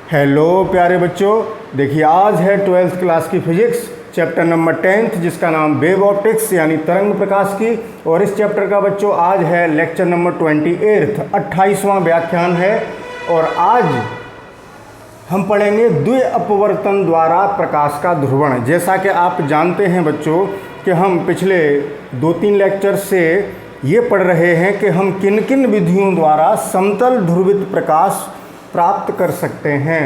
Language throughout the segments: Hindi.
हेलो प्यारे बच्चों, देखिए आज है 12th क्लास की फिजिक्स चैप्टर नंबर 10th जिसका नाम वेव ऑप्टिक्स यानी तरंग प्रकाश की। और इस चैप्टर का बच्चों आज है लेक्चर नंबर 28 28वां व्याख्यान है। और आज हम पढ़ेंगे द्वि अपवर्तन द्वारा प्रकाश का ध्रुवण। जैसा कि आप जानते हैं बच्चों कि हम पिछले 2-3 लेक्चर से ये पढ़ रहे हैं कि हम किन किन विधियों द्वारा समतल ध्रुवित प्रकाश प्राप्त कर सकते हैं।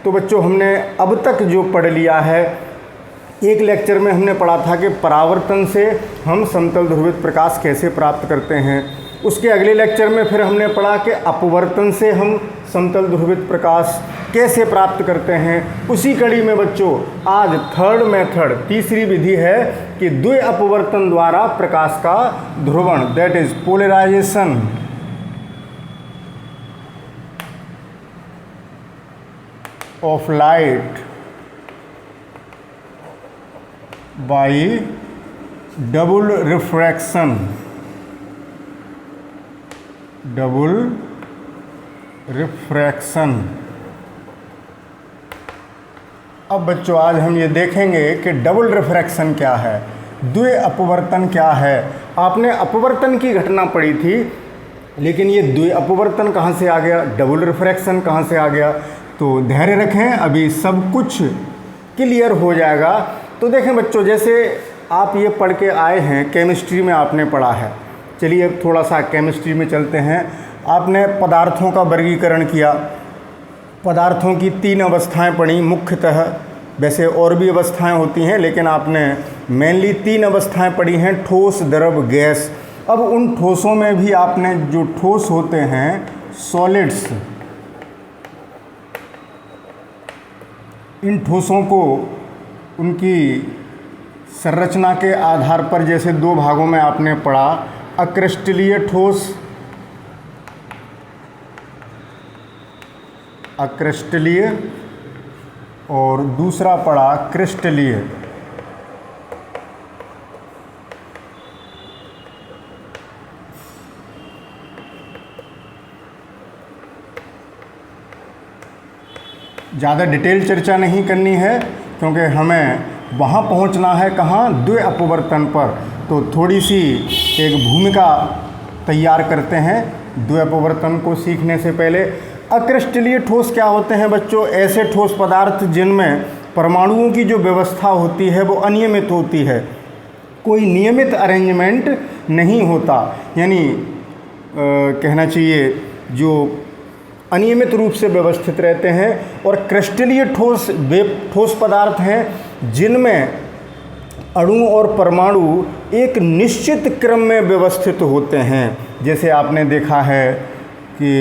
तो बच्चों हमने अब तक जो पढ़ लिया है, एक लेक्चर में हमने पढ़ा था कि परावर्तन से हम समतल ध्रुवित प्रकाश कैसे प्राप्त करते हैं। उसके अगले लेक्चर में फिर हमने पढ़ा कि अपवर्तन से हम समतल ध्रुवित प्रकाश कैसे प्राप्त करते हैं। उसी कड़ी में बच्चों आज थर्ड मेथड, तीसरी विधि है कि द्वि अपवर्तन द्वारा प्रकाश का ध्रुवण, that is polarization of light by double refraction। अब बच्चों आज हम ये देखेंगे कि डबल रिफ्रैक्शन क्या है, द्वि अपवर्तन क्या है। आपने अपवर्तन की घटना पढ़ी थी, लेकिन ये द्वि अपवर्तन कहाँ से आ गया, डबल रिफ्रैक्शन कहाँ से आ गया। तो धैर्य रखें, अभी सब कुछ क्लियर हो जाएगा। तो देखें बच्चों, जैसे आप ये पढ़ के आए हैं, केमिस्ट्री में आपने पढ़ा है। चलिए अब थोड़ा सा केमिस्ट्री में चलते हैं। आपने पदार्थों का वर्गीकरण किया, पदार्थों की 3 अवस्थाएं पढ़ी मुख्यतः। वैसे और भी अवस्थाएं होती हैं, लेकिन आपने मेनली 3 अवस्थाएं पढ़ी हैं, ठोस, द्रव, गैस। अब उन ठोसों में भी आपने जो ठोस होते हैं सॉलिड्स, इन ठोसों को उनकी संरचना के आधार पर जैसे 2 भागों में आपने पढ़ा, अक्रिस्टलीय ठोस, अक्रिस्टलीय, और दूसरा पढ़ा क्रिस्टलीय। ज़्यादा डिटेल चर्चा नहीं करनी है क्योंकि हमें वहाँ पहुँचना है कहाँ, द्वि अपवर्तन पर। तो थोड़ी सी एक भूमिका तैयार करते हैं द्वि अपवर्तन को सीखने से पहले। अक्रिस्टलीय ठोस क्या होते हैं बच्चों? ऐसे ठोस पदार्थ जिनमें परमाणुओं की जो व्यवस्था होती है वो अनियमित होती है, कोई नियमित अरेंजमेंट नहीं होता, यानी कहना चाहिए जो अनियमित रूप से व्यवस्थित रहते हैं। और क्रिस्टलीय ठोस वे ठोस पदार्थ हैं जिनमें अणु और परमाणु एक निश्चित क्रम में व्यवस्थित होते हैं। जैसे आपने देखा है कि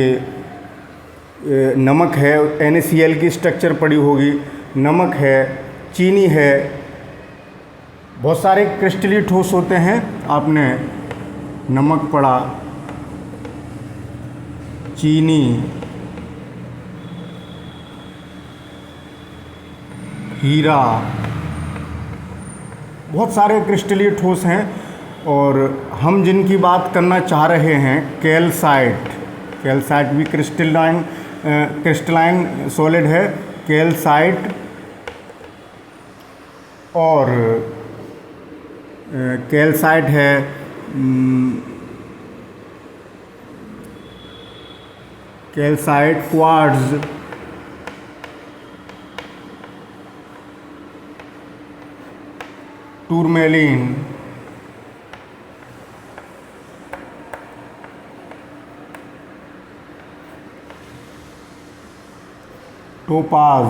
नमक है, NaCl की स्ट्रक्चर पड़ी होगी, नमक है, चीनी है, बहुत सारे क्रिस्टलीय ठोस होते हैं। आपने नमक पढ़ा, चीनी, हीरा, बहुत सारे क्रिस्टलीय ठोस हैं। और हम जिनकी बात करना चाह रहे हैं, कैल्साइट, कैल्साइट भी क्रिस्टलाइन सॉलिड है, कैल्साइट। और कैल्साइट है, कैल्साइट, क्वार्ट्ज, टूरमेलिन, टोपाज,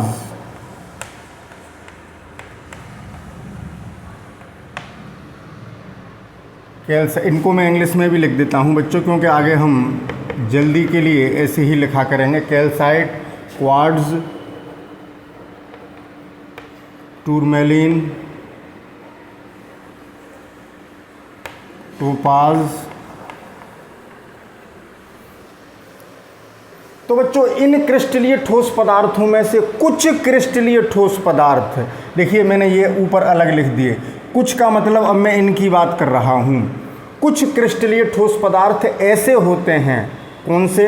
इनको मैं इंग्लिश में भी लिख देता हूँ बच्चों, क्योंकि आगे हम जल्दी के लिए ऐसे ही लिखा करेंगे। Calcite, quartz, tourmaline, topaz. तो बच्चों इन क्रिस्टलीय ठोस पदार्थों में से कुछ क्रिस्टलीय ठोस पदार्थ, देखिए मैंने ये ऊपर अलग लिख दिए, कुछ का मतलब अब मैं इनकी बात कर रहा हूँ। कुछ क्रिस्टलीय ठोस पदार्थ ऐसे होते हैं, कौन से,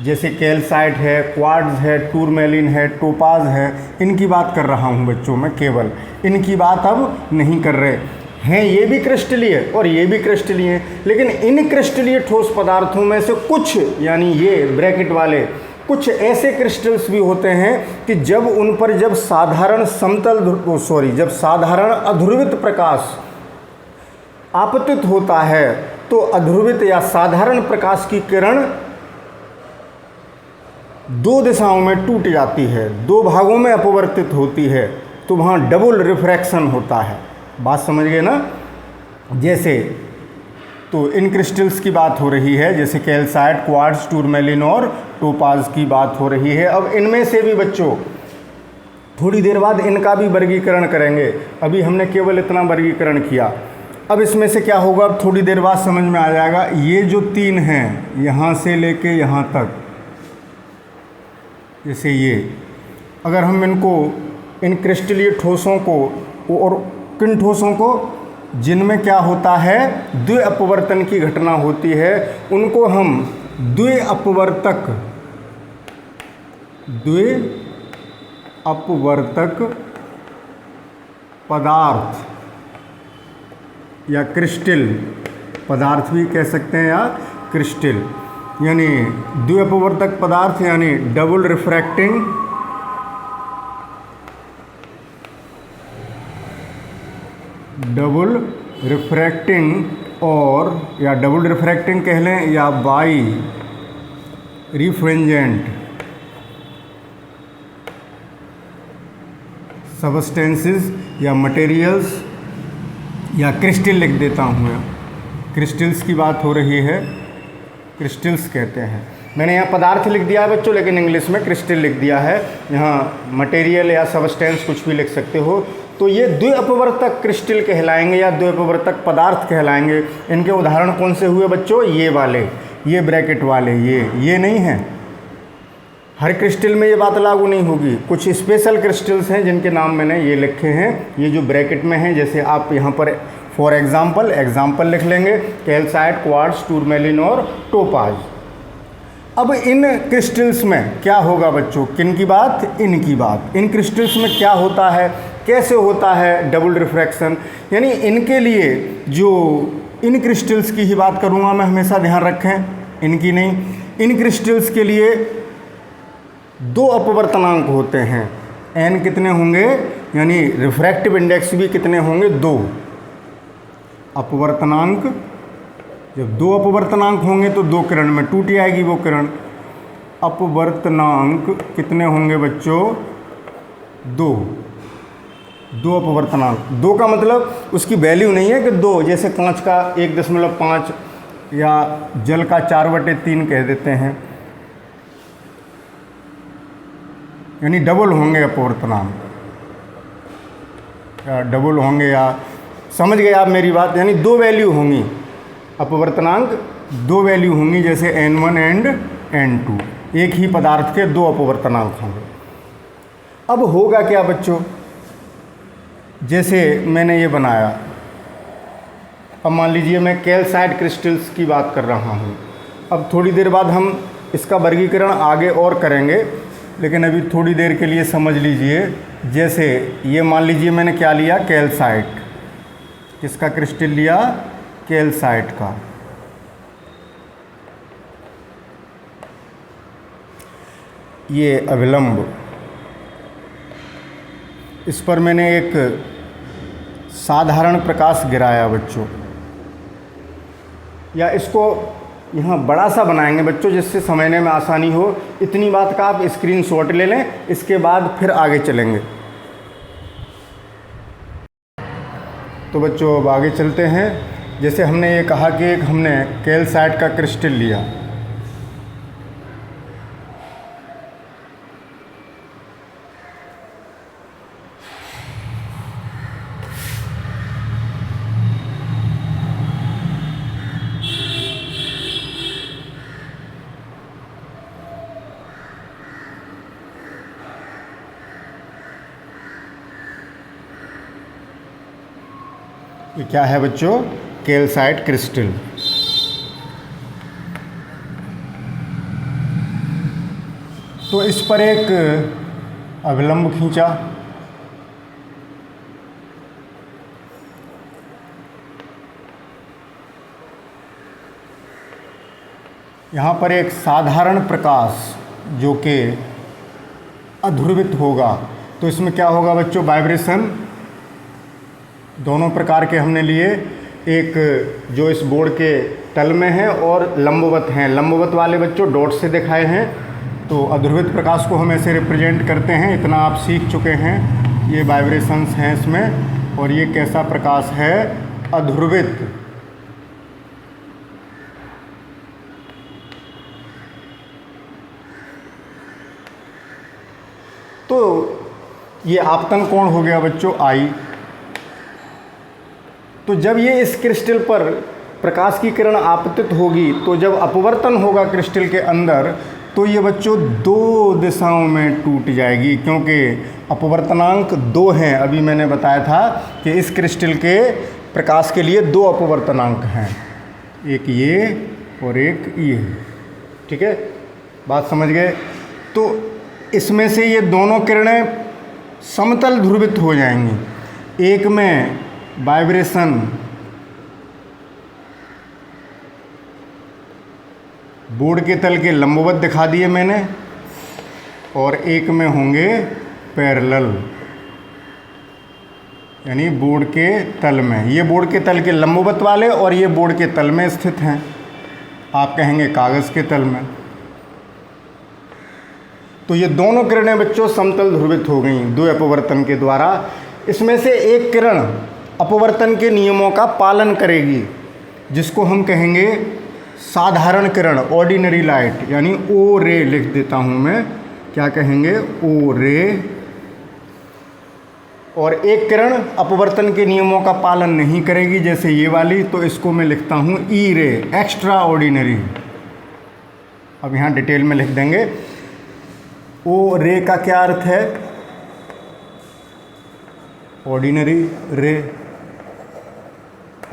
जैसे कैल्साइट है, क्वार्ट्ज है, टूरमैलिन है, टोपाज है, इनकी बात कर रहा हूँ बच्चों मैं, केवल इनकी बात अब नहीं कर रहे हैं। ये भी क्रिस्टलीय और ये भी क्रिस्टलीय हैं, लेकिन इन क्रिस्टलीय ठोस पदार्थों में से कुछ, यानी ये ब्रैकेट वाले, कुछ ऐसे क्रिस्टल्स भी होते हैं कि जब उन पर जब साधारण जब साधारण अध्रुवित प्रकाश आपतित होता है तो अध्रुवित या साधारण प्रकाश की किरण दो दिशाओं में टूट जाती है, दो भागों में अपवर्तित होती है, तो वहाँ डबल रिफ्रैक्शन होता है। बात समझ गए ना। जैसे तो इन क्रिस्टल्स की बात हो रही है, जैसे कैल्साइट, क्वार्ट्ज, टूरमैलिन और टोपाज की बात हो रही है। अब इनमें से भी बच्चों थोड़ी देर बाद इनका भी वर्गीकरण करेंगे, अभी हमने केवल इतना वर्गीकरण किया। अब इसमें से क्या होगा, अब थोड़ी देर बाद समझ में आ जाएगा। ये जो तीन हैं, यहाँ से लेके यहाँ तक, जैसे ये, अगर हम इनको, इन क्रिस्टलीय ठोसों को और किन ठोसों को जिनमें क्या होता है, द्वि अपवर्तन की घटना होती है, उनको हम द्वि अपवर्तक पदार्थ या क्रिस्टल पदार्थ भी कह सकते हैं, या क्रिस्टल, यानी द्वि अपवर्तक पदार्थ, यानी डबल रिफ्रैक्टिंग और, या डबल रिफ्रैक्टिंग कह लें, या बाई रिफ्रेंजेंट सबस्टेंसेस या मटेरियल्स, या क्रिस्टल लिख देता हूँ मैं, क्रिस्टल्स की बात हो रही है, क्रिस्टल्स कहते हैं। मैंने यहाँ पदार्थ लिख दिया है बच्चों, लेकिन इंग्लिश में क्रिस्टल लिख दिया है। यहाँ मटेरियल या सबस्टेंस कुछ भी लिख सकते हो। तो ये द्वि अपवर्तक क्रिस्टल कहलाएंगे या द्वि अपवर्तक पदार्थ कहलाएंगे। इनके उदाहरण कौन से हुए बच्चों, ये वाले, ये ब्रैकेट वाले, ये नहीं है। हर क्रिस्टल में ये बात लागू नहीं होगी, कुछ स्पेशल क्रिस्टल्स हैं जिनके नाम मैंने ये लिखे हैं, ये जो ब्रैकेट में हैं। जैसे आप यहाँ पर फॉर एग्जाम्पल लिख लेंगे, कैल्साइट, क्वार्ट्ज, टूरमैलिन और टोपाज। अब इन क्रिस्टल्स में क्या होगा बच्चों, किन की बात, इनकी बात। इन क्रिस्टल्स में क्या होता है, कैसे होता है डबल रिफ्रैक्शन, यानी इनके लिए जो, इन क्रिस्टल्स की ही बात करूँगा मैं, हमेशा ध्यान रखें, इनकी नहीं। इन क्रिस्टल्स के लिए दो अपवर्तनांक होते हैं, n कितने होंगे, यानी रिफ्रैक्टिव इंडेक्स भी कितने होंगे, दो अपवर्तनांक। जब दो अपवर्तनांक होंगे तो दो किरण में टूट जाएगी वो किरण। अपवर्तनांक कितने होंगे बच्चों, दो अपवर्तनांक। दो का मतलब उसकी वैल्यू नहीं है कि दो, जैसे कांच का 1.5 या जल का 4/3 कह देते हैं, यानी डबल होंगे अपवर्तनांक, या डबल होंगे, या समझ गए आप मेरी बात, यानी दो वैल्यू होंगी अपवर्तनांक, दो वैल्यू होंगी, जैसे n1 एंड n2, एक ही पदार्थ के दो अपवर्तनांक होंगे। अब होगा क्या बच्चों, जैसे मैंने ये बनाया, अब मान लीजिए मैं कैल्साइट क्रिस्टल्स की बात कर रहा हूँ। अब थोड़ी देर बाद हम इसका वर्गीकरण आगे और करेंगे, लेकिन अभी थोड़ी देर के लिए समझ लीजिए। जैसे ये मान लीजिए मैंने क्या लिया, कैल्साइट, किसका क्रिस्टल लिया, कैल्साइट का। ये अभिलंब, इस पर मैंने एक साधारण प्रकाश गिराया बच्चों, या इसको यहाँ बड़ा सा बनाएंगे बच्चों जिससे समझने में आसानी हो। इतनी बात का आप स्क्रीनशॉट ले लें, इसके बाद फिर आगे चलेंगे। तो बच्चों अब आगे चलते हैं। जैसे हमने ये कहा कि एक हमने कैल्साइट का क्रिस्टल लिया, ये क्या है बच्चों, कैल्साइट क्रिस्टल। तो इस पर एक अभिलंब खींचा, यहाँ पर एक साधारण प्रकाश जो कि अध्रुवित होगा, तो इसमें क्या होगा बच्चों, वाइब्रेशन दोनों प्रकार के हमने लिए, एक जो इस बोर्ड के तल में है और लंबवत हैं। लंबवत वाले बच्चों डॉट से दिखाए हैं, तो अध्रुवित प्रकाश को हम ऐसे रिप्रेजेंट करते हैं। इतना आप सीख चुके हैं, ये वाइब्रेशंस हैं इसमें, और ये कैसा प्रकाश है, अध्रुवित। तो ये आपतन कोण हो गया बच्चों I। तो जब ये इस क्रिस्टल पर प्रकाश की किरण आपतित होगी, तो जब अपवर्तन होगा क्रिस्टल के अंदर, तो ये बच्चों दो दिशाओं में टूट जाएगी, क्योंकि अपवर्तनांक 2 हैं। अभी मैंने बताया था कि इस क्रिस्टल के प्रकाश के लिए 2 अपवर्तनांक हैं, एक ये और एक ये। ठीक है, बात समझ गए। तो इसमें से ये दोनों किरणें समतल ध्रुवित हो जाएंगी। एक में वाइब्रेशन बोर्ड के तल के लंबवत दिखा दिए मैंने, और एक में होंगे पैरेलल, यानी बोर्ड के तल में। ये बोर्ड के तल के लंबवत वाले और ये बोर्ड के तल में स्थित हैं, आप कहेंगे कागज़ के तल में। तो ये दोनों किरणें बच्चों समतल ध्रुवित हो गई 2 अपवर्तन के द्वारा। इसमें से एक किरण अपवर्तन के नियमों का पालन करेगी, जिसको हम कहेंगे साधारण किरण, ऑर्डिनरी लाइट, यानी ओ रे लिख देता हूँ मैं, क्या कहेंगे, ओ रे। और एक किरण अपवर्तन के नियमों का पालन नहीं करेगी, जैसे ये वाली, तो इसको मैं लिखता हूँ ई रे, एक्स्ट्रा ऑर्डिनरी। अब यहाँ डिटेल में लिख देंगे। ओ रे का क्या अर्थ है, ऑर्डिनरी रे,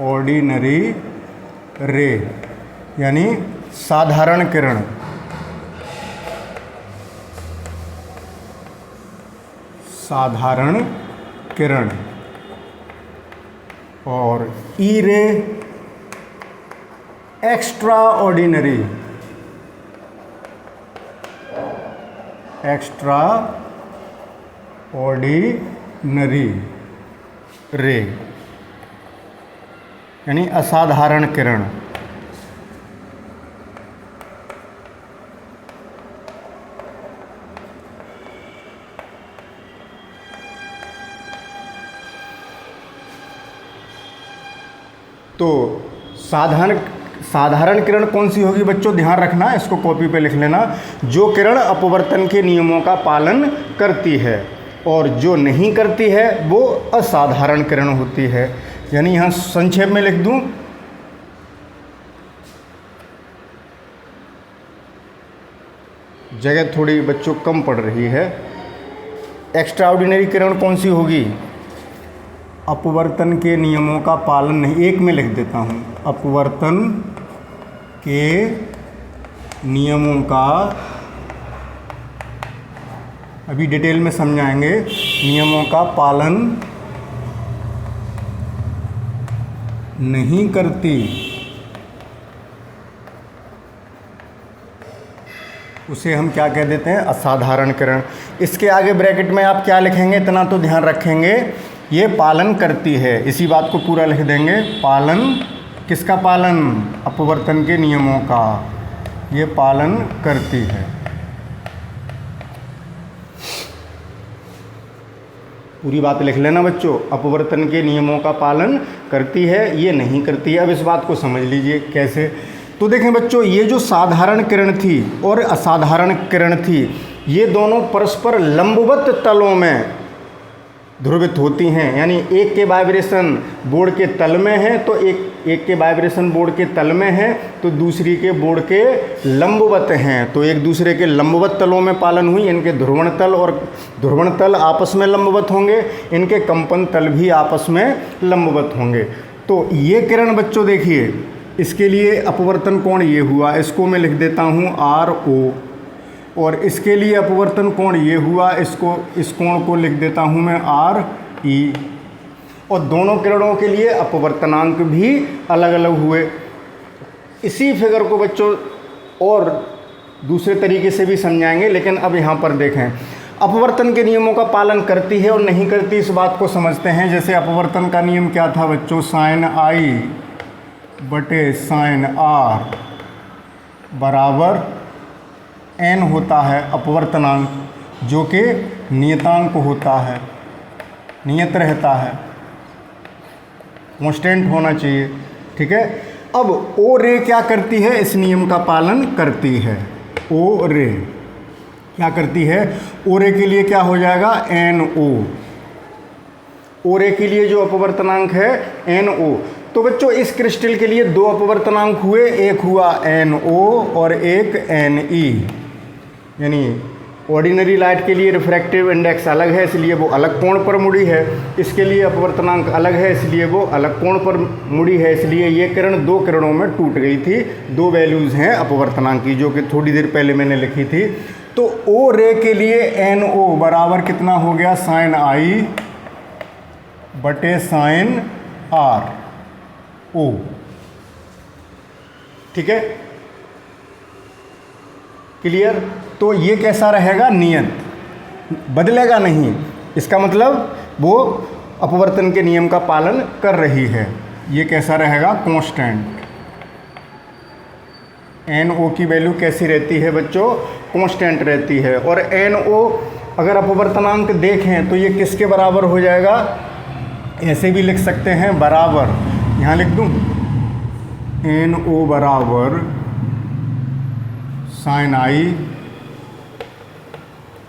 ऑर्डिनरी रे यानी साधारण किरण। साधारण किरण। और ई रे एक्स्ट्रा ऑर्डिनरी, एक्स्ट्रा ऑर्डिनरी रे यानी असाधारण किरण। तो साधारण किरण कौन सी होगी बच्चों, ध्यान रखना, इसको कॉपी पे लिख लेना। जो किरण अपवर्तन के नियमों का पालन करती है, और जो नहीं करती है वो असाधारण किरण होती है। यानी यहाँ संक्षेप में लिख दूं, जगह थोड़ी बच्चों कम पड़ रही है। एक्स्ट्रा ऑर्डिनरी किरण कौन सी होगी, अपवर्तन के नियमों का पालन नहीं, एक में लिख देता हूँ, अपवर्तन के नियमों का, अभी डिटेल में समझाएंगे, नियमों का पालन नहीं करती, उसे हम क्या कह देते हैं, असाधारण किरण। इसके आगे ब्रैकेट में आप क्या लिखेंगे, इतना तो ध्यान रखेंगे, ये पालन करती है, इसी बात को पूरा लिख देंगे। पालन, किसका पालन, अपवर्तन के नियमों का, ये पालन करती है। पूरी बात लिख लेना बच्चों, अपवर्तन के नियमों का पालन करती है, ये नहीं करती है। अब इस बात को समझ लीजिए कैसे। तो देखें बच्चों, ये जो साधारण किरण थी और असाधारण किरण थी, ये दोनों परस्पर लंबवत तलों में ध्रुवित होती हैं। यानी एक के वाइब्रेशन बोर्ड के तल में है, तो एक के वाइब्रेशन बोर्ड के तल में है, तो दूसरी के बोर्ड के लंबवत हैं, तो एक दूसरे के लंबवत तलों में पालन हुई। इनके ध्रुवण तल और ध्रुवण तल आपस में लंबवत होंगे, इनके कंपन तल भी आपस में लंबवत होंगे। तो ये किरण बच्चों देखिए, इसके लिए अपवर्तन कोण ये हुआ, इसको मैं लिख देता हूँ RO। और इसके लिए अपवर्तन कोण ये हुआ, इस कोण को लिख देता हूँ मैं आर ई। और दोनों किरणों के लिए अपवर्तनांक भी अलग अलग हुए। इसी फिगर को बच्चों और दूसरे तरीके से भी समझाएंगे, लेकिन अब यहाँ पर देखें अपवर्तन के नियमों का पालन करती है और नहीं करती, इस बात को समझते हैं। जैसे अपवर्तन का नियम क्या था बच्चों, साइन आई बटे साइन आर बराबर एन होता है अपवर्तनांक, जो कि नियतांक होता है, नियत रहता है, कांस्टेंट होना चाहिए। ठीक है। अब ओ रे क्या करती है, इस नियम का पालन करती है। ओ रे क्या करती है, ओ रे के लिए क्या हो जाएगा, एन ओ। ओ रे के लिए जो अपवर्तनांक है एन ओ। तो बच्चों इस क्रिस्टल के लिए दो अपवर्तनांक हुए, एक हुआ एन ओ और एक एन ई। यानी ऑर्डिनरी लाइट के लिए रिफ्रैक्टिव इंडेक्स अलग है, इसलिए वो अलग कोण पर मुड़ी है। इसके लिए अपवर्तनांक अलग है, इसलिए वो अलग कोण पर मुड़ी है। इसलिए ये किरण दो किरणों में टूट गई थी। दो वैल्यूज़ हैं अपवर्तनांक की, जो कि थोड़ी देर पहले मैंने लिखी थी। तो ओ रे के लिए एन ओ बराबर कितना हो गया, साइन आई बटे साइन आर ओ। ठीक है, क्लियर। तो ये कैसा रहेगा, नियत, बदलेगा नहीं। इसका मतलब वो अपवर्तन के नियम का पालन कर रही है। ये कैसा रहेगा, कांस्टेंट। एन ओ की वैल्यू कैसी रहती है बच्चों, कांस्टेंट रहती है। और एन ओ अगर अपवर्तनांक देखें तो ये किसके बराबर हो जाएगा, ऐसे भी लिख सकते हैं, बराबर, यहाँ लिख दूँ, एन ओ बराबर साइन आई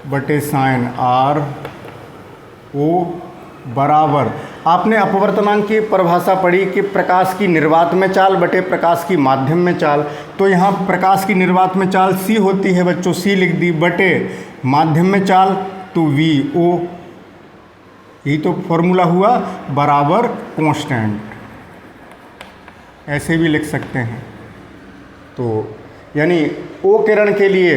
बटे साइन आर ओ बराबर, आपने अपवर्तनांक की परिभाषा पढ़ी कि प्रकाश की निर्वात में चाल बटे प्रकाश की माध्यम में चाल। तो यहाँ प्रकाश की निर्वात में चाल सी होती है बच्चों, सी लिख दी, बटे माध्यम में चाल तो वी ओ, यही तो फॉर्मूला हुआ, बराबर कांस्टेंट। ऐसे भी लिख सकते हैं। तो यानी ओ किरण के लिए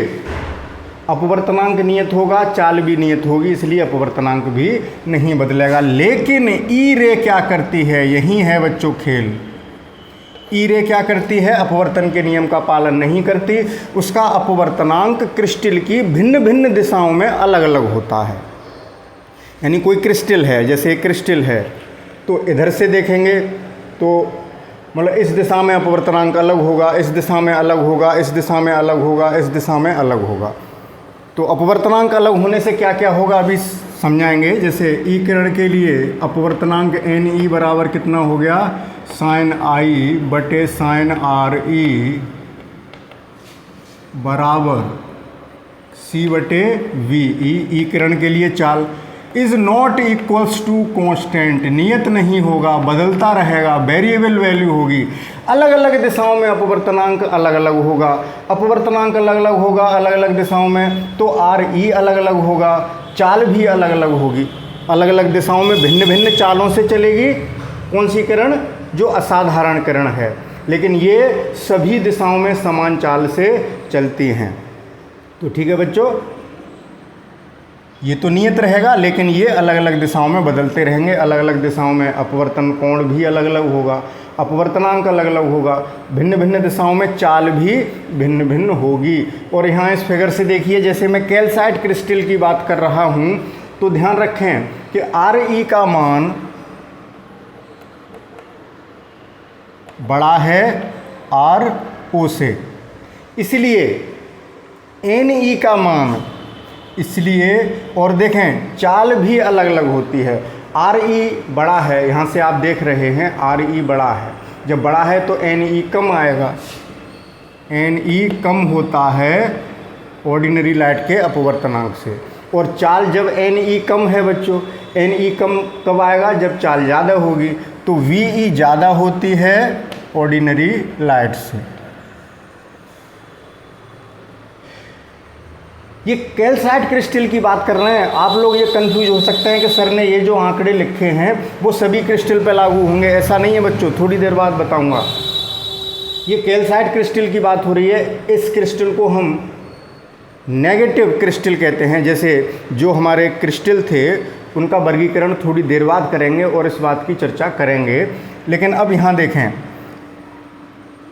अपवर्तनांक नियत होगा, चाल भी नियत होगी, इसलिए अपवर्तनांक भी नहीं बदलेगा। लेकिन ई रे क्या करती है, यही है बच्चों खेल। ई रे क्या करती है, अपवर्तन के नियम का पालन नहीं करती। उसका अपवर्तनांक क्रिस्टल की भिन्न भिन्न दिशाओं में अलग अलग होता है। यानी कोई क्रिस्टल है, जैसे एक क्रिस्टल है, तो इधर से देखेंगे तो मतलब इस दिशा में अपवर्तनांक अलग होगा, इस दिशा में अलग होगा, इस दिशा में अलग होगा, इस दिशा में अलग होगा। तो अपवर्तनांक अलग होने से क्या क्या होगा अभी समझाएंगे। जैसे ई किरण के लिए अपवर्तनांक एन ई बराबर कितना हो गया, साइन आई बटे साइन आर ई बराबर सी बटे वी। ई किरण के लिए चाल is not equals to constant, नियत नहीं होगा, बदलता रहेगा, वेरिएबल वैल्यू होगी। अलग अलग दिशाओं में अपवर्तनांक अलग अलग होगा, अपवर्तनांक अलग अलग होगा अलग अलग दिशाओं में, तो आर ई अलग अलग होगा, चाल भी अलग अलग होगी। अलग अलग दिशाओं में भिन्न भिन्न चालों से चलेगी कौन सी किरण, जो असाधारण किरण है, लेकिन ये सभी दिशाओं में समान चाल से चलती हैं। तो ठीक है बच्चों, ये तो नियत रहेगा, लेकिन ये अलग अलग दिशाओं में बदलते रहेंगे। अलग अलग दिशाओं में अपवर्तन कोण भी अलग अलग होगा, अपवर्तनांक अलग अलग होगा, भिन्न भिन्न दिशाओं में चाल भी भिन्न भिन्न होगी। और यहाँ इस फिगर से देखिए, जैसे मैं कैल्साइट क्रिस्टल की बात कर रहा हूँ, तो ध्यान रखें कि आर ई का मान बड़ा है आर ओ से, इसलिए एन ई का मान, इसलिए, और देखें चाल भी अलग अलग होती है। आर ई बड़ा है, यहाँ से आप देख रहे हैं आर ई बड़ा है, जब बड़ा है तो एन ई कम आएगा। एन ई कम होता है ऑर्डिनरी लाइट के अपवर्तनांक से। और चाल जब एन ई कम है बच्चों, एन ई कम कब आएगा, जब चाल ज़्यादा होगी। तो वी ई ज़्यादा होती है ऑर्डिनरी लाइट से। ये कैल्साइट क्रिस्टल की बात कर रहे हैं। आप लोग ये कंफ्यूज हो सकते हैं कि सर ने ये जो आंकड़े लिखे हैं वो सभी क्रिस्टल पे लागू होंगे, ऐसा नहीं है बच्चों, थोड़ी देर बाद बताऊंगा। ये कैल्साइट क्रिस्टल की बात हो रही है। इस क्रिस्टल को हम नेगेटिव क्रिस्टल कहते हैं। जैसे जो हमारे क्रिस्टल थे उनका वर्गीकरण थोड़ी देर बाद करेंगे और इस बात की चर्चा करेंगे, लेकिन अब यहाँ देखें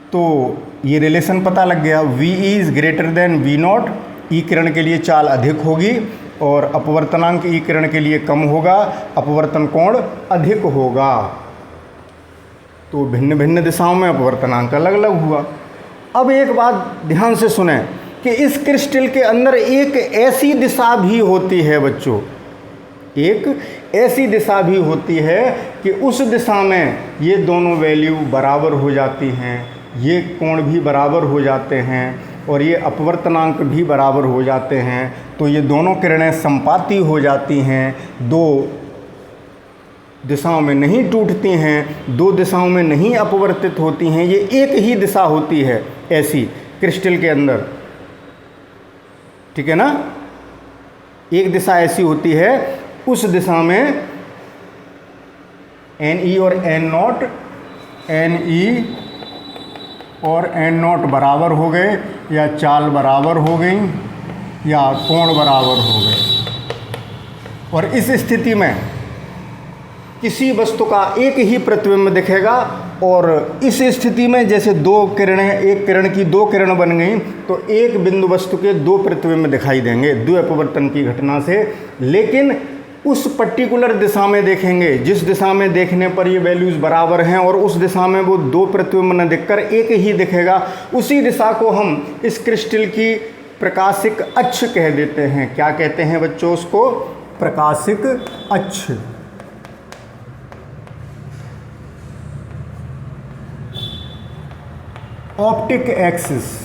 तो ये रिलेशन पता लग गया, V is greater then V0, ई किरण के लिए चाल अधिक होगी और अपवर्तनांक ई किरण के लिए कम होगा, अपवर्तन कोण अधिक होगा। तो भिन्न भिन्न दिशाओं में अपवर्तनांक अलग अलग हुआ। अब एक बात ध्यान से सुने कि इस क्रिस्टल के अंदर एक ऐसी दिशा भी होती है बच्चों, एक ऐसी दिशा भी होती है कि उस दिशा में ये दोनों वैल्यू बराबर हो जाती हैं, ये कोण भी बराबर हो जाते हैं और ये अपवर्तनांक भी बराबर हो जाते हैं। तो ये दोनों किरणें संपाती हो जाती हैं, दो दिशाओं में नहीं टूटती हैं, दो दिशाओं में नहीं अपवर्तित होती हैं, ये एक ही दिशा होती है ऐसी क्रिस्टल के अंदर, ठीक है ना। एक दिशा ऐसी होती है, उस दिशा में NE और N0, NE और N0 बराबर हो गए या चाल बराबर हो गई या कोण बराबर हो गए। और इस स्थिति में किसी वस्तु का एक ही प्रतिबिंब दिखेगा और इस स्थिति में जैसे दो किरणें, एक किरण की दो किरण बन गई तो एक बिंदु वस्तु के दो प्रतिबिंब दिखाई देंगे द्विअपवर्तन की घटना से। लेकिन उस पर्टिकुलर दिशा में देखेंगे जिस दिशा में देखने पर ये वैल्यूज़ बराबर हैं और उस दिशा में वो दो प्रतिबिंब न दिखकर एक ही दिखेगा, उसी दिशा को हम इस क्रिस्टल की प्रकाशिक अक्ष कह देते हैं। क्या कहते हैं बच्चों उसको? प्रकाशिक अक्ष। Optic axis.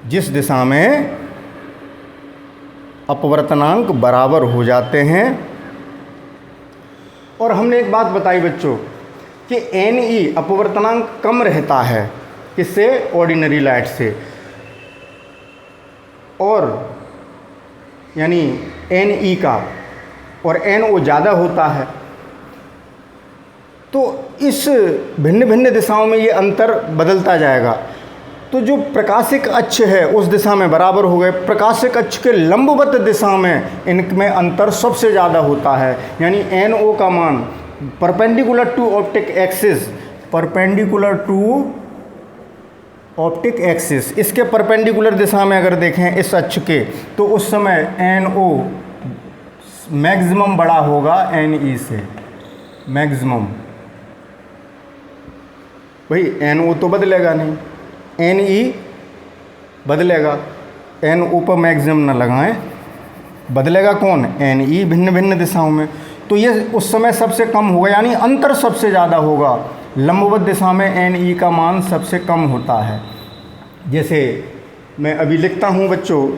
जिस दिशा में अपवर्तनांक बराबर हो जाते हैं। और हमने एक बात बताई बच्चों कि NE अपवर्तनांक कम रहता है किससे? ऑर्डिनरी लाइट से, और यानी NE का, और NO ज़्यादा होता है। तो इस भिन्न भिन्न दिशाओं में ये अंतर बदलता जाएगा। तो जो प्रकाशिक अक्ष है उस दिशा में बराबर हो गए, प्रकाशिक अक्ष के लंबवत दिशा में इनमें अंतर सबसे ज़्यादा होता है। यानी NO का मान perpendicular to optic axis, perpendicular to optic axis, इसके परपेंडिकुलर दिशा में अगर देखें इस अक्ष के, तो उस समय NO मैक्सिमम बड़ा होगा NE से, मैक्सिमम। भाई NO तो बदलेगा नहीं, NE बदलेगा। NO पर मैक्सिमम न लगाएं, बदलेगा कौन? NE भिन्न भिन्न दिशाओं में। तो ये उस समय सबसे कम होगा, यानी अंतर सबसे ज़्यादा होगा। लंबवत दिशा में NE का मान सबसे कम होता है। जैसे मैं अभी लिखता हूँ बच्चों,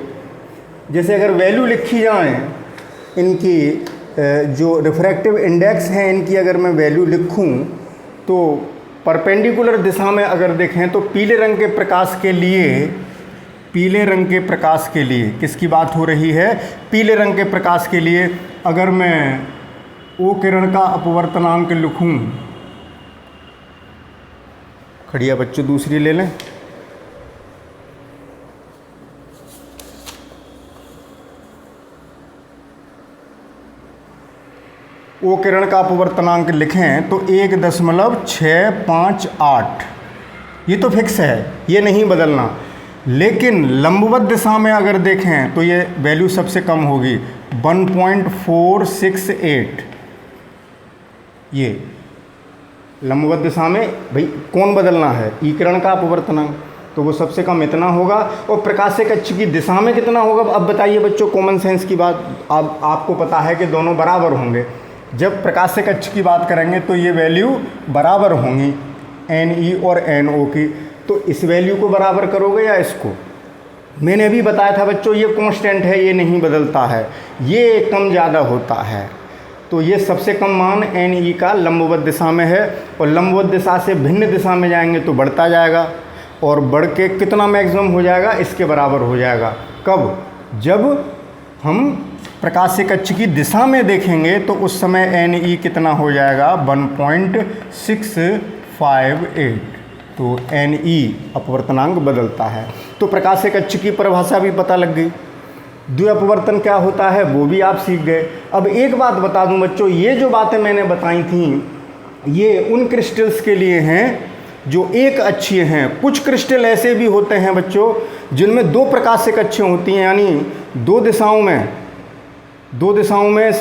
जैसे अगर वैल्यू लिखी जाए इनकी, जो रिफ्रैक्टिव इंडेक्स हैं इनकी अगर मैं वैल्यू लिखूँ तो परपेंडिकुलर दिशा में अगर देखें तो पीले रंग के प्रकाश के लिए, पीले रंग के प्रकाश के लिए किसकी बात हो रही है? पीले रंग के प्रकाश के लिए अगर मैं O किरण का अपवर्तनांक लिखूं, खड़िया बच्चों दूसरी ले लें, O किरण का अपवर्तनांक लिखें तो 1.658, ये तो फिक्स है, ये नहीं बदलना। लेकिन लंबवत दिशा में अगर देखें तो ये वैल्यू सबसे कम होगी 1.468। ये लंबवत दिशा में भाई कौन बदलना है? ई किरण का अपवर्तनांक, तो वो सबसे कम इतना होगा। और प्रकाशिक अक्ष की दिशा में कितना होगा? अब बताइए बच्चों, कॉमन सेंस की बात, अब आपको पता है कि दोनों बराबर होंगे। जब प्रकाशिक अक्ष की बात करेंगे तो ये वैल्यू बराबर होंगी NE और NO की। तो इस वैल्यू को बराबर करोगे या इसको? मैंने अभी बताया था बच्चों ये कांस्टेंट है, ये नहीं बदलता है, ये कम ज़्यादा होता है। तो ये सबसे कम मान NE का लंबवत दिशा में है, और लंबवत दिशा से भिन्न दिशा में जाएंगे तो बढ़ता जाएगा, और बढ़ के कितना मैक्सिमम हो जाएगा? इसके बराबर हो जाएगा। कब? जब हम प्रकाशिक अक्ष की दिशा में देखेंगे तो उस समय NE कितना हो जाएगा? 1.658। तो Ne अपवर्तनांक बदलता है। तो प्रकाशिक अक्ष की परिभाषा भी पता लग गई, द्विअपवर्तन क्या होता है वो भी आप सीख गए। अब एक बात बता दूं बच्चों, ये जो बातें मैंने बताई थी ये उन क्रिस्टल्स के लिए हैं जो एक अक्षीय हैं। कुछ क्रिस्टल ऐसे भी होते हैं बच्चों जिनमें दो प्रकाशिक अक्षें होती हैं, यानी दो दिशाओं में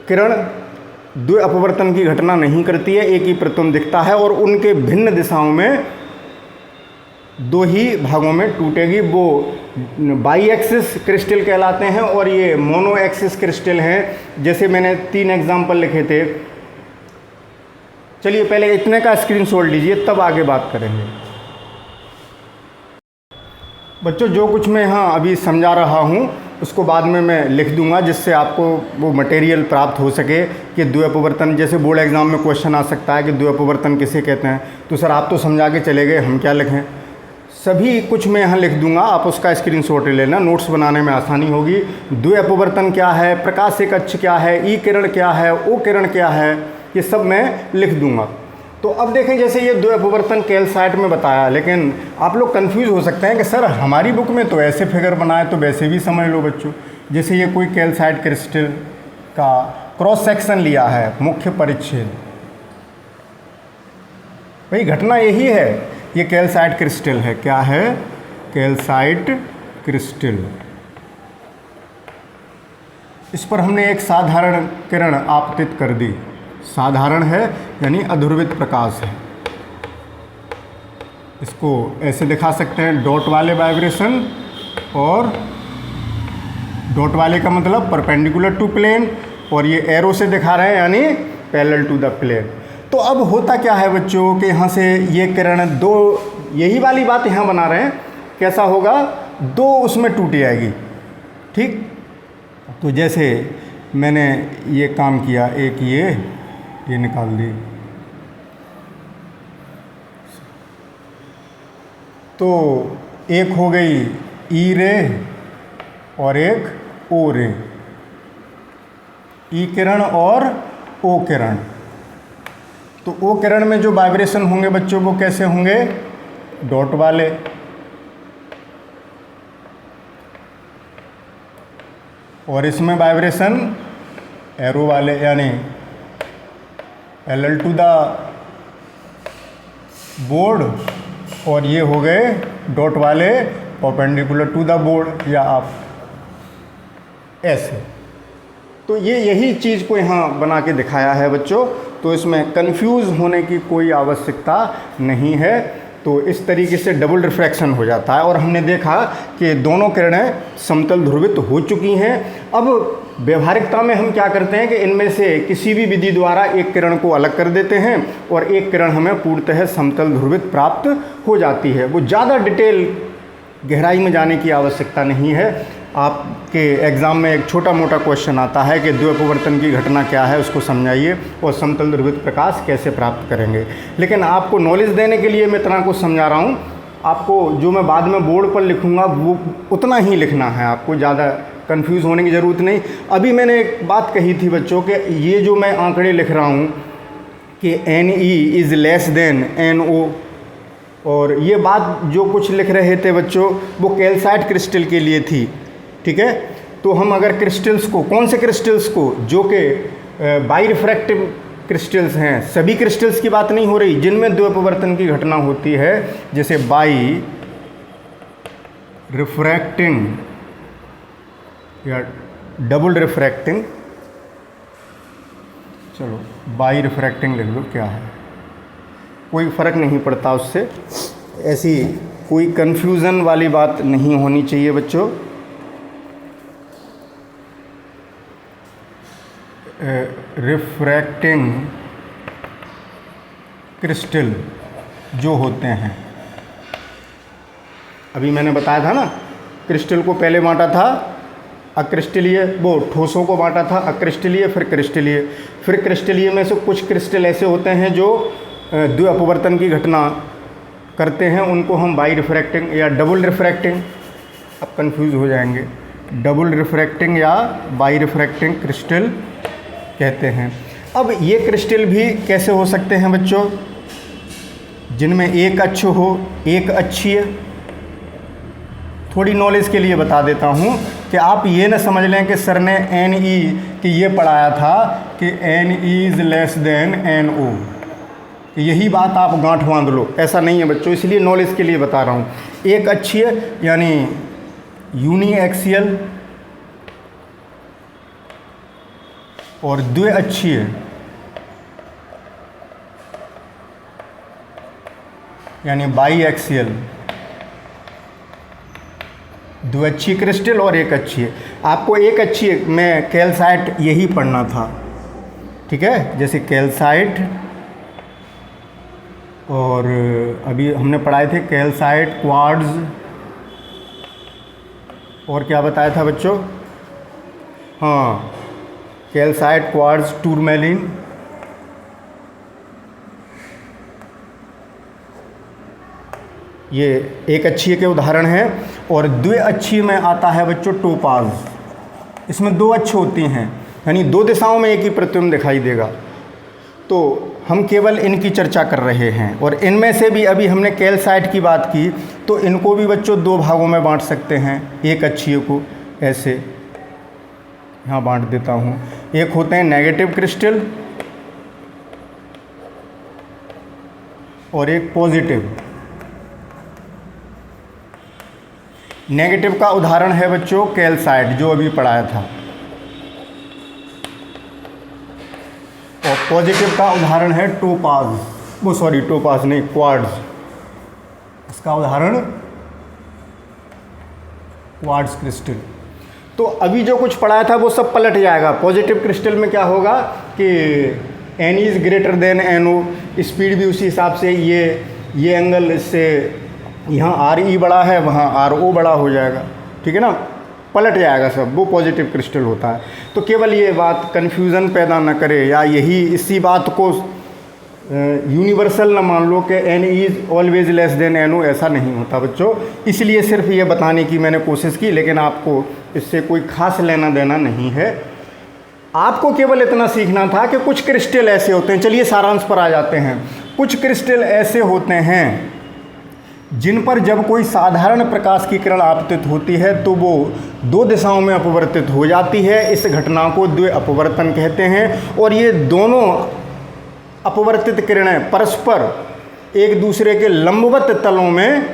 किरण द्विअपवर्तन की घटना नहीं करती है, एक ही प्रतिबिंब दिखता है और उनके भिन्न दिशाओं में दो ही भागों में टूटेगी। वो बाई एक्सिस क्रिस्टल कहलाते हैं और ये मोनो एक्सिस क्रिस्टल हैं। जैसे मैंने 3 एग्जाम्पल लिखे थे। चलिए पहले इतने का स्क्रीनशॉट लीजिए, तब आगे बात करेंगे। बच्चों जो कुछ मैं यहाँ अभी समझा रहा हूँ उसको बाद में मैं लिख दूंगा, जिससे आपको वो मटेरियल प्राप्त हो सके कि द्विअपवर्तन, जैसे बोर्ड एग्जाम में क्वेश्चन आ सकता है कि द्विअपवर्तन किसे कहते हैं। तो सर आप तो समझा के चले गए, हम क्या लिखें। सभी कुछ मैं यहाँ लिख दूंगा, आप उसका स्क्रीनशॉट ले लेना, नोट्स बनाने में आसानी होगी। द्विअपवर्तन क्या है, प्रकाशिक अक्ष क्या है, ई किरण क्या है, ओ किरण क्या है, ये सब मैं लिख दूंगा। तो अब देखें, जैसे ये द्विअपवर्तन कैल्साइट में बताया, लेकिन आप लोग कंफ्यूज हो सकते हैं कि सर हमारी बुक में तो ऐसे फिगर बनाए, तो वैसे भी समझ लो बच्चों। जैसे ये कोई कैल्साइट क्रिस्टल का क्रॉस सेक्शन लिया है, मुख्य परिच्छेद, भाई घटना यही है, ये कैल्साइट क्रिस्टल है। क्या है? Calcite crystal. इस पर हमने एक साधारण किरण आपतित कर दी। साधारण है यानी अध्रुवित प्रकाश है। इसको ऐसे दिखा सकते हैं, डॉट वाले वाइब्रेशन, और डॉट वाले का मतलब परपेंडिकुलर टू प्लेन, और ये एरो से दिखा रहे हैं यानी पैरेलल टू द प्लेन। तो अब होता क्या है बच्चों कि यहाँ से ये किरण दो, यही वाली बात यहाँ बना रहे हैं, कैसा होगा, दो उसमें टूट जाएगी। ठीक, तो जैसे मैंने ये काम किया, एक ये निकाल दी, तो एक हो गई ई रे और एक ओ रे, ई किरण और ओ किरण। तो ओ किरण में जो वाइब्रेशन होंगे बच्चों वो कैसे होंगे, डॉट वाले, और इसमें वाइब्रेशन एरो वाले, यानी पैरेलल टू द बोर्ड, और ये हो गए डॉट वाले परपेंडिकुलर टू द बोर्ड, या आप ऐसे। तो ये यही चीज़ को यहाँ बना के दिखाया है बच्चों, तो इसमें कंफ्यूज होने की कोई आवश्यकता नहीं है। तो इस तरीके से डबल रिफ्रैक्शन हो जाता है, और हमने देखा कि दोनों किरणें समतल ध्रुवित हो चुकी हैं। अब व्यवहारिकता में हम क्या करते हैं कि इनमें से किसी भी विधि द्वारा एक किरण को अलग कर देते हैं और एक किरण हमें पूर्णतः समतल ध्रुवित प्राप्त हो जाती है। वो ज़्यादा डिटेल गहराई में जाने की आवश्यकता नहीं है। आपके एग्ज़ाम में एक छोटा मोटा क्वेश्चन आता है कि द्विअपवर्तन की घटना क्या है, उसको समझाइए और समतल ध्रुवित प्रकाश कैसे प्राप्त करेंगे। लेकिन आपको नॉलेज देने के लिए मैं इतना कुछ समझा रहा हूँ, आपको जो मैं बाद में बोर्ड पर लिखूँगा वो उतना ही लिखना है, आपको ज़्यादा कंफ्यूज होने की ज़रूरत नहीं। अभी मैंने एक बात कही थी बच्चों कि ये जो मैं आंकड़े लिख रहा हूँ कि Ne is less then No, और ये बात जो कुछ लिख रहे थे बच्चों वो कैल्साइट क्रिस्टल के लिए थी। ठीक है, तो हम अगर क्रिस्टल्स को, कौन से क्रिस्टल्स को, जो कि बाई रिफ्रैक्टिव क्रिस्टल्स हैं, सभी क्रिस्टल्स की बात नहीं हो रही जिनमें द्विअपवर्तन की घटना होती है, जैसे बाई रिफ्रैक्टिंग या डबल रिफ्रैक्टिंग, चलो बाई रिफ्रैक्टिंग लिख लो, क्या है, कोई फ़र्क नहीं पड़ता उससे, ऐसी कोई कन्फ्यूज़न वाली बात नहीं होनी चाहिए बच्चों। रिफ्रैक्टिंग क्रिस्टल जो होते हैं, अभी मैंने बताया था ना, क्रिस्टल को पहले बांटा था अक्रिस्टलीय, वो ठोसों को बांटा था अक्रिस्टलीय, फिर क्रिस्टलीय। फिर क्रिस्टलीय में से कुछ क्रिस्टल ऐसे होते हैं जो द्विअपवर्तन की घटना करते हैं, उनको हम बाई रिफ्रैक्टिंग या डबल रिफ्रैक्टिंग, अब कंफ्यूज हो जाएंगे, डबल रिफ्रैक्टिंग या बाई रिफ्रैक्टिंग क्रिस्टल कहते हैं। अब ये क्रिस्टल भी कैसे हो सकते हैं बच्चों, जिनमें एक अक्ष हो, एक अक्षीय। थोड़ी नॉलेज के लिए बता देता हूँ कि आप ये ना समझ लें कि सर ने एन ई कि ये पढ़ाया था कि N E is less than N O, यही बात आप गांठ बांध लो, ऐसा नहीं है बच्चों, इसलिए नॉलेज के लिए बता रहा हूँ। एक अक्षीय यानी यूनी एक्सियल और द्विअक्षीय यानी बाई एक्सियल, द्विअक्षीय क्रिस्टल और एक अक्षीय। आपको एक अक्षीय में कैल्साइट यही पढ़ना था, ठीक है, जैसे कैल्साइट, और अभी हमने पढ़ाए थे कैल्साइट, क्वार्ट्ज, और क्या बताया था बच्चों, हाँ, कैल्साइट, क्वार्ट्ज, टूरमैलिन, ये एक अक्षीय के उदाहरण हैं। और द्विअक्षीय में आता है बच्चों टोपाज, इसमें दो अक्ष होती हैं, यानी दो दिशाओं में एक ही प्रतिबिंब दिखाई देगा। तो हम केवल इनकी चर्चा कर रहे हैं, और इनमें से भी अभी हमने कैल्साइट की बात की, तो इनको भी बच्चों दो भागों में बांट सकते हैं। एक अक्षीय को ऐसे यहाँ बांट देता हूँ, एक होते हैं नेगेटिव क्रिस्टल और एक पॉजिटिव। नेगेटिव का उदाहरण है बच्चों कैल्साइट, जो अभी पढ़ाया था, और पॉजिटिव का उदाहरण है टोपाज, वो सॉरी टोपाज नहीं, क्वार्ट्ज, इसका उदाहरण क्वार्ट्ज क्रिस्टल। तो अभी जो कुछ पढ़ाया था वो सब पलट जाएगा। पॉजिटिव क्रिस्टल में क्या होगा कि N is greater than N O, speed भी उसी हिसाब से, ये एंगल इससे यहाँ आर ई बड़ा है, वहाँ आर ओ बड़ा हो जाएगा, ठीक है ना, पलट जाएगा सब, वो पॉजिटिव क्रिस्टल होता है। तो केवल ये बात कन्फ्यूज़न पैदा न करे, या यही इसी बात को यूनिवर्सल ना मान लो कि N is always less than N O, ऐसा नहीं होता बच्चों। इसलिए सिर्फ ये बताने की मैंने कोशिश की, लेकिन आपको इससे कोई खास लेना देना नहीं है। आपको केवल इतना सीखना था कि कुछ क्रिस्टल ऐसे होते हैं, चलिए सारांश पर आ जाते हैं। कुछ क्रिस्टल ऐसे होते हैं जिन पर जब कोई साधारण प्रकाश की किरण आपतित होती है तो वो दो दिशाओं में अपवर्तित हो जाती है। इस घटना को द्वि अपवर्तन कहते हैं, और ये दोनों अपवर्तित किरणें परस्पर एक दूसरे के लंबवत तलों में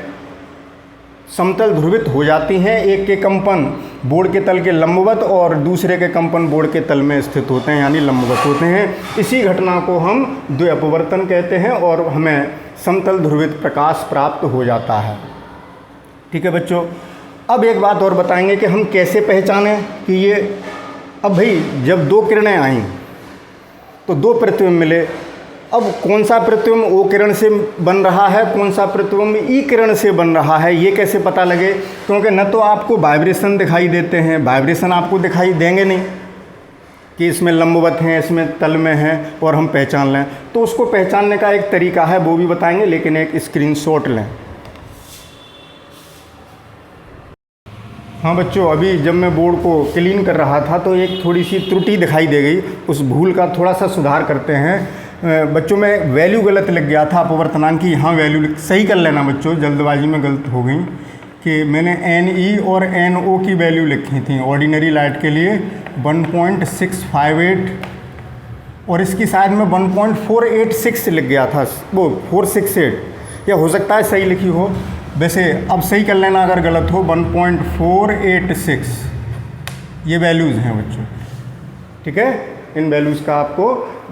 समतल ध्रुवित हो जाती हैं। एक के कंपन बोर्ड के तल के लंबवत और दूसरे के कंपन बोर्ड के तल में स्थित होते हैं, यानी लंबवत होते हैं। इसी घटना को हम द्विअपवर्तन कहते हैं, और हमें समतल ध्रुवित प्रकाश प्राप्त हो जाता है, ठीक है बच्चों। अब एक बात और बताएंगे कि हम कैसे पहचानें कि ये, अब भाई जब दो किरणें आईं तो दो प्रतिबिंब मिले, अब कौन सा प्रतिबिंब ओ किरण से बन रहा है, कौन सा प्रतिबिंब ई किरण से बन रहा है, ये कैसे पता लगे? क्योंकि न तो आपको वाइब्रेशन दिखाई देते हैं, वाइब्रेशन आपको दिखाई देंगे नहीं कि इसमें लंबवत हैं, इसमें तल में हैं, और हम पहचान लें। तो उसको पहचानने का एक तरीका है, वो भी बताएंगे, लेकिन एक स्क्रीनशॉट लें। हाँ बच्चों, अभी जब मैं बोर्ड को क्लीन कर रहा था तो एक थोड़ी सी त्रुटि दिखाई दे गई, उस भूल का थोड़ा सा सुधार करते हैं। बच्चों में वैल्यू गलत लग गया था अपवर्तनांक की, यहाँ वैल्यू सही कर लेना बच्चों, जल्दबाजी में गलत हो गई कि मैंने एन ई और एन ओ की वैल्यू लिखी थी ऑर्डिनरी लाइट के लिए 1.658, और इसकी शायद मैं 1.486 लिख गया था, वो 468, या हो सकता है सही लिखी हो, वैसे अब सही कर लेना अगर गलत हो। 1.486 ये वैल्यूज़ हैं बच्चों, ठीक है। इन वैल्यूज़ का आपको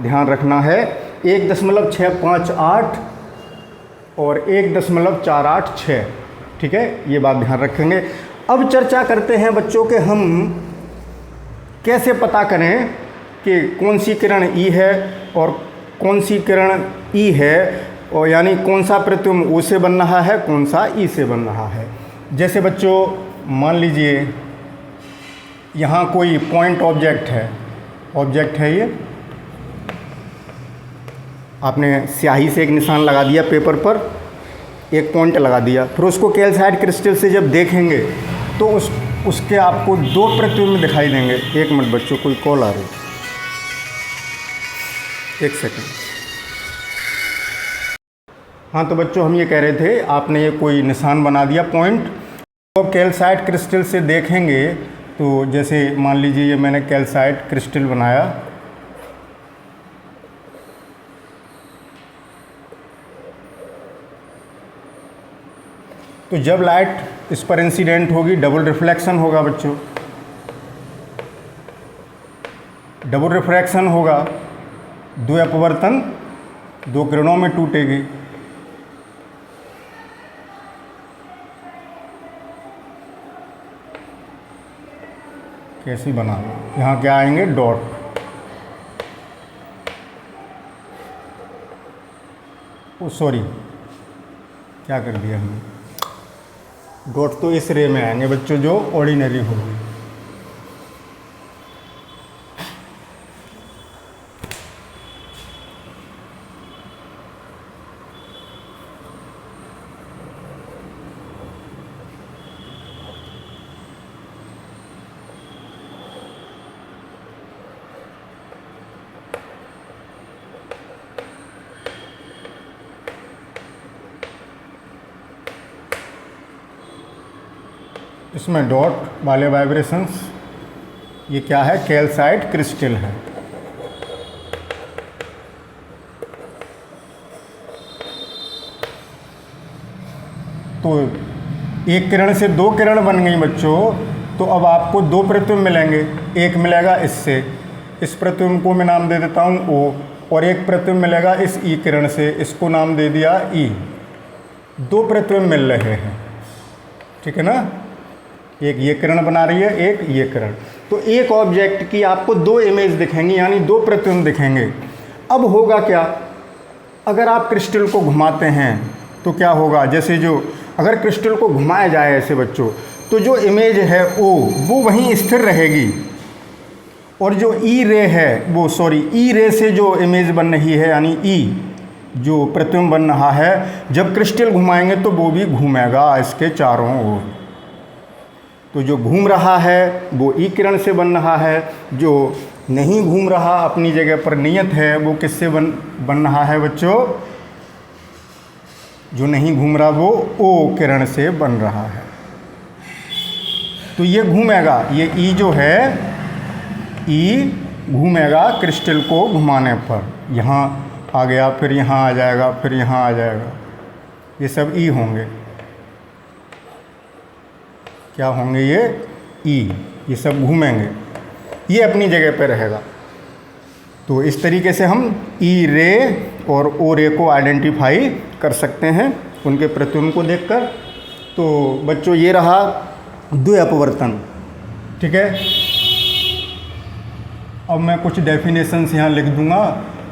ध्यान रखना है। 1.658 और 1.486, ठीक है, ये बात ध्यान रखेंगे। अब चर्चा करते हैं बच्चों के हम कैसे पता करें कि कौन सी किरण ई है और कौन सी किरण ई है, और यानी कौन सा प्रतिबिंब ओ से बन रहा है, कौन सा ई से बन रहा है। जैसे बच्चों मान लीजिए यहाँ कोई पॉइंट ऑब्जेक्ट है ये, आपने स्याही से एक निशान लगा दिया पेपर पर, एक पॉइंट लगा दिया, फिर उसको कैल्साइट क्रिस्टल से जब देखेंगे तो उसके आपको दो प्रतिबिंब दिखाई देंगे। एक मिनट बच्चों, कोई कॉल आ रही, एक सेकंड। हाँ तो बच्चों हम ये कह रहे थे, आपने ये कोई निशान बना दिया पॉइंट। तो अब कैल्साइट क्रिस्टल से देखेंगे तो जैसे मान लीजिए ये मैंने कैल्साइट क्रिस्टल बनाया, तो जब लाइट इस पर इंसिडेंट होगी डबल रिफ्लेक्शन होगा बच्चों, डबल रिफ्रैक्शन होगा, दो अपवर्तन दो किरणों में टूटेगी। कैसी बना, यहाँ क्या आएंगे डॉट, ओ सॉरी क्या कर दिया हमने, डॉट तो इस रे में आएंगे बच्चों जो ऑर्डिनरी होगी। इसमें डॉट वाले वाइब्रेशंस, ये क्या है, कैल्साइट क्रिस्टल है। तो एक किरण से दो किरण बन गई बच्चों, तो अब आपको दो प्रतिबिंब मिलेंगे। एक मिलेगा इससे, इस प्रतिबिंब को मैं नाम दे देता हूँ O, और एक प्रतिबिंब मिलेगा इस ई किरण से, इसको नाम दे दिया E। दो प्रतिबिंब मिल रहे हैं, ठीक है ना, एक ये किरण बना रही है, एक ये किरण। तो एक ऑब्जेक्ट की आपको दो इमेज दिखेंगी, यानी दो प्रतिबिंब दिखेंगे। अब होगा क्या, अगर आप क्रिस्टल को घुमाते हैं तो क्या होगा, जैसे जो अगर क्रिस्टल को घुमाया जाए ऐसे बच्चों, तो जो इमेज है O वो वहीं स्थिर रहेगी, और जो ई रे है वो ई रे से जो इमेज बन रही है, यानी ई जो प्रतिबिंब बन रहा है, जब क्रिस्टल घुमाएंगे तो वो भी घूमेगा इसके चारों ओर। तो जो घूम रहा है वो ई किरण से बन रहा है, जो नहीं घूम रहा अपनी जगह पर नियत है वो किससे बन रहा है बच्चों, जो नहीं घूम रहा वो ओ किरण से बन रहा है। तो ये घूमेगा, ये ई जो है, ई घूमेगा क्रिस्टल को घुमाने पर, यहाँ आ गया, फिर यहाँ आ जाएगा, फिर यहाँ आ जाएगा, ये सब ई होंगे। क्या होंगे ये ई, ये सब घूमेंगे, ये अपनी जगह पे रहेगा। तो इस तरीके से हम ई रे और ओ रे को आइडेंटिफाई कर सकते हैं उनके प्रतिबिंब को देखकर। तो बच्चों ये रहा द्वि अपवर्तन, ठीक है। अब मैं कुछ डेफिनेशंस यहाँ लिख दूंगा,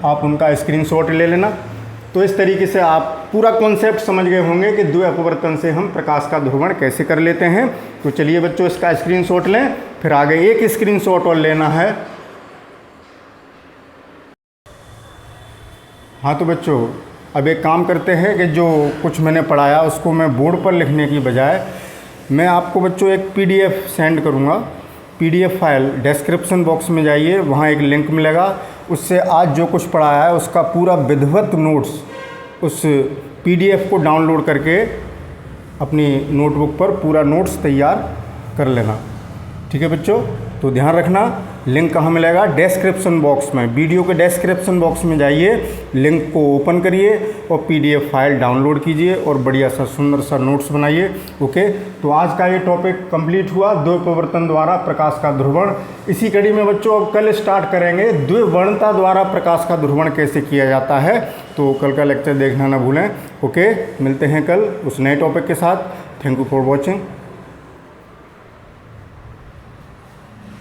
आप उनका स्क्रीनशॉट ले लेना। तो इस तरीके से आप पूरा कॉन्सेप्ट समझ गए होंगे कि द्वि अपवर्तन से हम प्रकाश का ध्रुवण कैसे कर लेते हैं। तो चलिए बच्चों इसका स्क्रीनशॉट लें, फिर आगे एक स्क्रीनशॉट और लेना है। हाँ तो बच्चों अब एक काम करते हैं कि जो कुछ मैंने पढ़ाया उसको मैं बोर्ड पर लिखने की बजाय मैं आपको बच्चों एक PDF सेंड करूँगा। PDF फाइल डिस्क्रिप्शन बॉक्स में जाइए, वहाँ एक लिंक मिलेगा, उससे आज जो कुछ पढ़ाया है उसका पूरा विधिवत नोट्स, उस PDF को डाउनलोड करके अपनी नोटबुक पर पूरा नोट्स तैयार कर लेना, ठीक है बच्चों। तो ध्यान रखना, लिंक कहाँ मिलेगा, डिस्क्रिप्शन बॉक्स में, वीडियो के डिस्क्रिप्शन बॉक्स में जाइए, लिंक को ओपन करिए और PDF फाइल डाउनलोड कीजिए और बढ़िया सा सुंदर सा नोट्स बनाइए। ओके, तो आज का ये टॉपिक कंप्लीट हुआ, द्विपवर्तन द्वारा प्रकाश का ध्रुवण। इसी कड़ी में बच्चों अब कल स्टार्ट करेंगे द्विवर्णता द्वारा प्रकाश का ध्रुवण कैसे किया जाता है। तो कल का लेक्चर देखना ना भूलें। ओके, मिलते हैं कल उस नए टॉपिक के साथ। Thank you for watching.